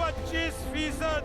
25%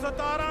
17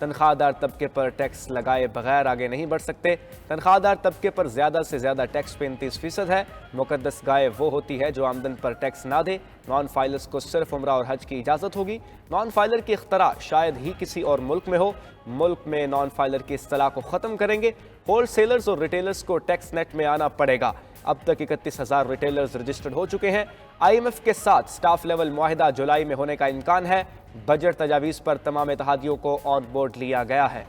تنخواہ دار طبقے پر ٹیکس لگائے بغیر آگے نہیں بڑھ سکتے۔ تنخواہ دار طبقے پر زیادہ سے زیادہ ٹیکس 35% ہے۔ مقدس گائے وہ ہوتی ہے جو آمدن پر ٹیکس نہ دے۔ نان فائلرز کو صرف عمرہ اور حج کی اجازت ہوگی۔ نان فائلر کی اختراع شاید ہی کسی اور ملک میں ہو۔ ملک میں نان فائلر کی اصطلاح کو ختم کریں گے۔ ہول سیلرز اور ریٹیلرز کو ٹیکس نیٹ میں آنا پڑے گا۔ اب تک 31,000 ریٹیلرز رجسٹرڈ ہو چکے ہیں۔ IMF کے ساتھ سٹاف لیول معاہدہ جولائی میں ہونے کا امکان ہے۔ بجٹ تجاویز پر تمام اتحادیوں کو آن بورڈ لیا گیا ہے۔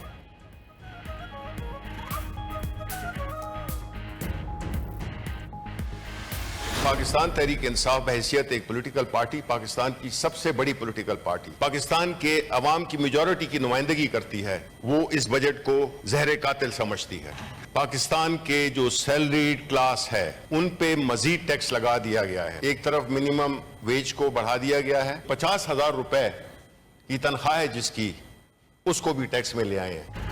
پاکستان تحریک انصاف بحیثیت ایک پولیٹیکل پارٹی، پاکستان کی سب سے بڑی پولیٹیکل پارٹی، پاکستان کے عوام کی میجورٹی کی نمائندگی کرتی ہے، وہ اس بجٹ کو زہر قاتل سمجھتی ہے۔ پاکستان کے جو سیلریڈ کلاس ہے ان پہ مزید ٹیکس لگا دیا گیا ہے۔ ایک طرف منیمم ویج کو بڑھا دیا گیا ہے، 50,000 روپے کی تنخواہ ہے جس کی، اس کو بھی ٹیکس میں لے آئے ہیں۔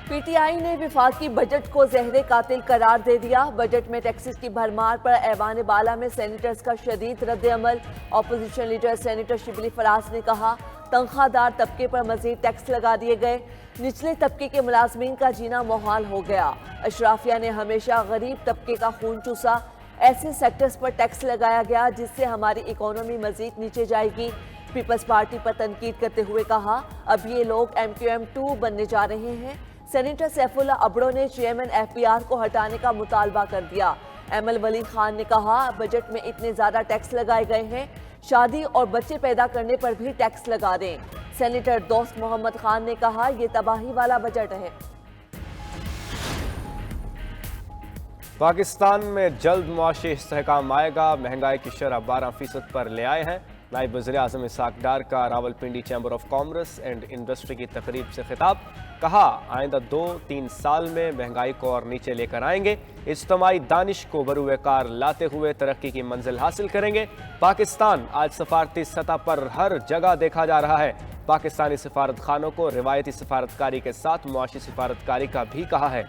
پی ٹی آئی نے وفاقی بجٹ کو زہر قاتل قرار دے دیا۔ بجٹ میں ٹیکسز کی بھرمار پر ایوان بالا میں سینیٹرز کا شدید رد عمل۔ Opposition leader senator Shibli Faraz نے کہا تنخواہ دار طبقے پر مزید ٹیکس لگا دیے گئے، نچلے طبقے کے ملازمین کا جینا محال ہو گیا۔ اشرافیہ نے ہمیشہ غریب طبقے کا خون چوسا، ایسے سیکٹرز پر ٹیکس لگایا گیا جس سے ہماری اکانومی مزید نیچے جائے گی۔ پیپلز پارٹی پر تنقید کرتے ہوئے کہا اب یہ لوگ MQM2 بننے جا رہے ہیں۔ سینیٹر سیف اللہ ابڑو نے چیئرمین FPR کو ہٹانے کا مطالبہ کر دیا۔ ایمل ولی خان نے کہا بجٹ میں اتنے زیادہ ٹیکس لگائے گئے ہیں، شادی اور بچے پیدا کرنے پر بھی ٹیکس لگا دیں۔ سینیٹر دوست محمد خان نے کہا یہ تباہی والا بجٹ ہے۔ پاکستان میں جلد معاشی استحکام آئے گا، مہنگائی کی شرح 12% پر لے آئے ہیں۔ نائب وزیر اعظم اسحاق ڈار کا Rawalpindi chamber of commerce and industry کی تقریب سے خطاب۔ کہا آئندہ 2-3 سال میں مہنگائی کو اور نیچے لے کر آئیں گے، اجتماعی دانش کو بروئے کار لاتے ہوئے ترقی کی منزل حاصل کریں گے۔ پاکستان آج سفارتی سطح پر ہر جگہ دیکھا جا رہا ہے۔ پاکستانی سفارت خانوں کو روایتی سفارتکاری کے ساتھ معاشی سفارتکاری کا بھی کہا ہے۔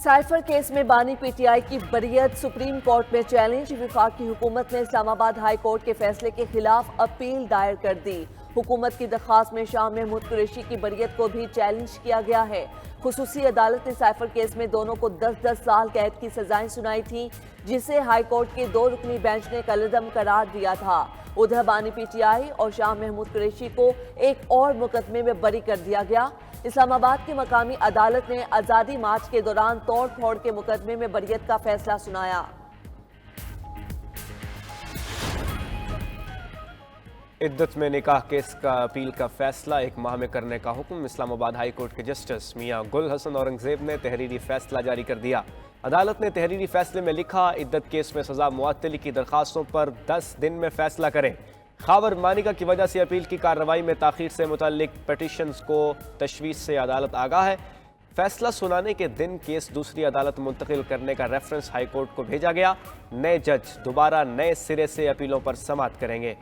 سائفر کیس میں بانی پی ٹی آئی کی بریت سپریم کورٹ میں چیلنج۔ وفاقی حکومت نے اسلام آباد ہائی کورٹ کے فیصلے کے خلاف اپیل دائر کر دی۔ حکومت کی درخواست میں شاہ محمود قریشی کی بریت کو بھی چیلنج کیا گیا ہے۔ خصوصی عدالت نے سائفر کیس میں دونوں کو 10-10 سال قید کی سزائیں سنائی تھیں، جسے ہائی کورٹ کے 2 رکنی بینچ نے کالعدم قرار دیا تھا۔ ادھر بانی پی ٹی آئی اور شاہ محمود قریشی کو ایک اور مقدمے میں بری کر دیا گیا۔ اسلام آباد کی مقامی عدالت نے آزادی مارچ کے دوران توڑ پھوڑ کے مقدمے میں بریت کا فیصلہ سنایا۔ عدت میں نکاح کیس کا اپیل کا فیصلہ 1 ماہ میں کرنے کا حکم۔ اسلام آباد ہائی کورٹ کے جسٹس میاں گل حسن اورنگزیب نے تحریری فیصلہ جاری کر دیا۔ عدالت نے تحریری فیصلے میں لکھا عدت کیس میں سزا معطلی کی درخواستوں پر 10 دن میں فیصلہ کریں۔ خاور مانیکا کی وجہ سے اپیل کی کارروائی میں تاخیر سے متعلق پٹیشنز کو تشویش سے عدالت آگاہ ہے۔ فیصلہ سنانے کے دن کیس دوسری عدالت منتقل کرنے کا ریفرنس ہائی کورٹ کو بھیجا گیا۔ نئے جج دوبارہ نئے سرے سے اپیلوں پر سماعت کریں گے۔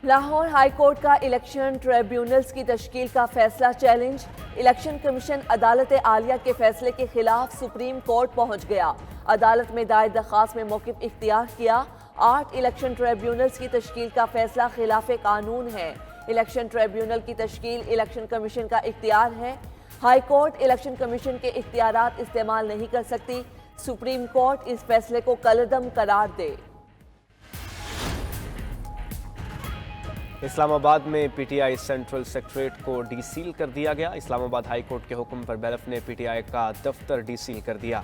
لاہور ہائی کورٹ کا الیکشن ٹریبیونلز کی تشکیل کا فیصلہ چیلنج۔ الیکشن کمیشن عدالت عالیہ کے فیصلے کے خلاف سپریم کورٹ پہنچ گیا۔ عدالت میں دائر درخواست میں موقف اختیار کیا۔ 8 الیکشن ٹریبیونلز کی تشکیل کا فیصلہ خلاف قانون ہے۔ الیکشن ٹریبیونل کی تشکیل الیکشن کمیشن کا اختیار ہے۔ ہائی کورٹ الیکشن کمیشن کے اختیارات استعمال نہیں کر سکتی۔ سپریم کورٹ اس فیصلے کو کالعدم قرار دے۔ اسلام آباد میں P T I central secretariat کو ڈی سیل کر دیا گیا۔ اسلام آباد ہائی کورٹ کے حکم پر بیلف نے پی ٹی آئی کا دفتر ڈی سیل کر دیا۔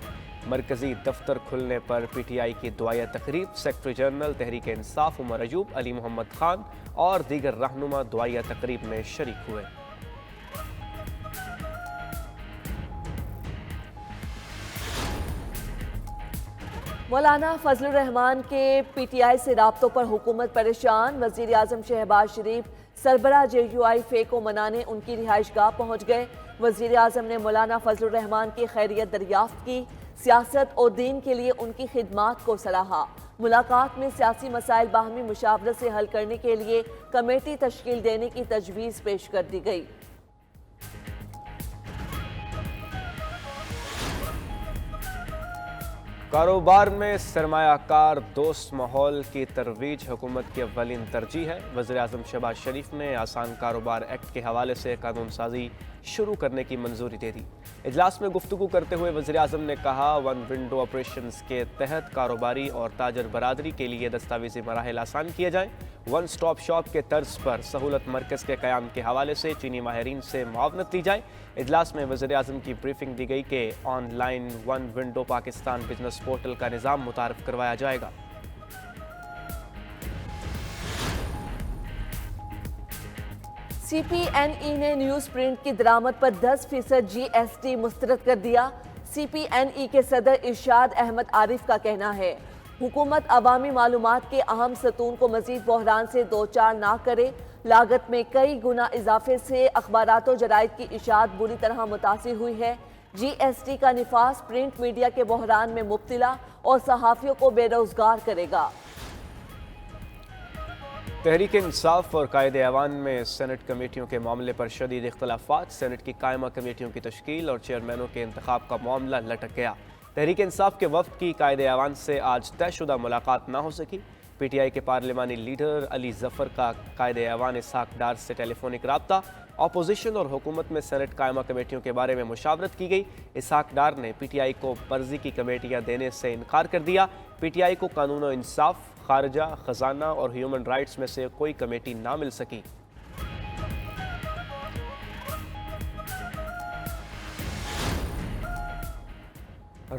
مرکزی دفتر کھلنے پر پی ٹی آئی کی دعائیہ تقریب، سیکرٹری جنرل تحریک انصاف عمر ایوب، علی محمد خان اور دیگر رہنما دعائیہ تقریب میں شریک ہوئے۔ مولانا فضل الرحمان کے پی ٹی آئی سے رابطوں پر حکومت پریشان۔ وزیر اعظم شہباز شریف سربراہ JUI فے کو منانے ان کی رہائش گاہ پہنچ گئے۔ وزیر اعظم نے مولانا فضل الرحمان کی خیریت دریافت کی، سیاست اور دین کے لیے ان کی خدمات کو سراہا۔ ملاقات میں سیاسی مسائل باہمی مشاورت سے حل کرنے کے لیے کمیٹی تشکیل دینے کی تجویز پیش کر دی گئی۔ کاروبار میں سرمایہ کار دوست ماحول کی ترویج حکومت کی اولین ترجیح ہے۔ وزیر اعظم شہباز شریف نے آسان کاروبار ایکٹ کے حوالے سے قانون سازی شروع کرنے کی منظوری دے دی۔ اجلاس میں گفتگو کرتے ہوئے وزیر اعظم نے کہا، ون ونڈو آپریشنز کے تحت کاروباری اور تاجر برادری کے لیے دستاویزی مراحل آسان کیے جائیں۔ ون سٹاپ شاپ کے طرز پر سہولت مرکز کے قیام کے حوالے سے چینی ماہرین سے معاونت لی جائے۔ اجلاس میں وزیر اعظم کی بریفنگ دی گئی کہ on line one window Pakistan business portal کا نظام متعارف کروایا جائے گا۔ سی پی این ای نے نیوز پرنٹ کی درآمد پر 10% جی ایس ٹی مسترد کر دیا۔ سی پی این ای کے صدر ارشاد احمد عارف کا کہنا ہے، حکومت عوامی معلومات کے اہم ستون کو مزید بحران سے دوچار نہ کرے۔ لاگت میں کئی گنا اضافے سے اخبارات و جرائد کی اشاعت بری طرح متاثر ہوئی ہے۔ جی ایس ٹی کا نفاذ پرنٹ میڈیا کے بحران میں مبتلا اور صحافیوں کو بے روزگار کرے گا۔ تحریک انصاف اور قائد ایوان میں سینٹ کمیٹیوں کے معاملے پر شدید اختلافات۔ سینٹ کی قائمہ کمیٹیوں کی تشکیل اور چیئرمینوں کے انتخاب کا معاملہ لٹک گیا۔ تحریک انصاف کے وفد کی قائد ایوان سے آج طے شدہ ملاقات نہ ہو سکی۔ پی ٹی آئی کے پارلیمانی لیڈر علی ظفر کا قائد ایوان اسحاق ڈار سے ٹیلی فونک رابطہ۔ اپوزیشن اور حکومت میں سینٹ قائمہ کمیٹیوں کے بارے میں مشاورت کی گئی۔ اسحاق ڈار نے پی ٹی آئی کو فرضی کی کمیٹیاں دینے سے انکار کر دیا۔ پی ٹی آئی کو قانون و انصاف، خارجہ، خزانہ اور ہیومن رائٹس میں سے کوئی کمیٹی نہ مل سکی۔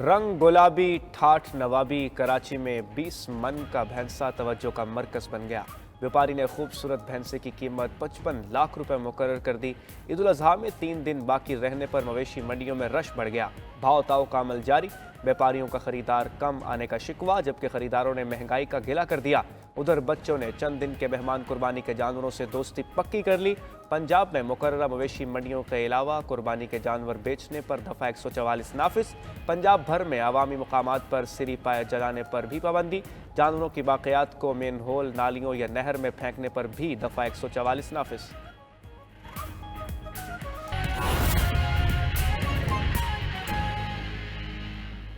رنگ گلابی ٹھاٹھ نوابی کراچی میں 20 من کا بھینسا توجہ کا مرکز بن گیا۔ بیوپاری نے خوبصورت بھینسے کی قیمت 55 لاکھ روپے مقرر کر دی۔ عید الاضحیٰ میں 3 دن باقی رہنے پر مویشی منڈیوں میں رش بڑھ گیا۔ بھاؤ تاؤ کا عمل جاری، بیوپاریوں کا خریدار کم آنے کا شکوہ، جبکہ خریداروں نے مہنگائی کا گلہ کر دیا۔ ادھر بچوں نے چند دن کے مہمان قربانی کے جانوروں سے دوستی پکی کر لی۔ پنجاب میں مقررہ مویشی منڈیوں کے علاوہ قربانی کے جانور بیچنے پر دفعہ 144 نافذ۔ پنجاب بھر میں عوامی مقامات پر سری پائے جلانے پر بھی پابندی۔ جانوروں کی باقیات کو مین ہول، نالیوں یا نہر میں پھینکنے پر بھی دفعہ 144 نافذ۔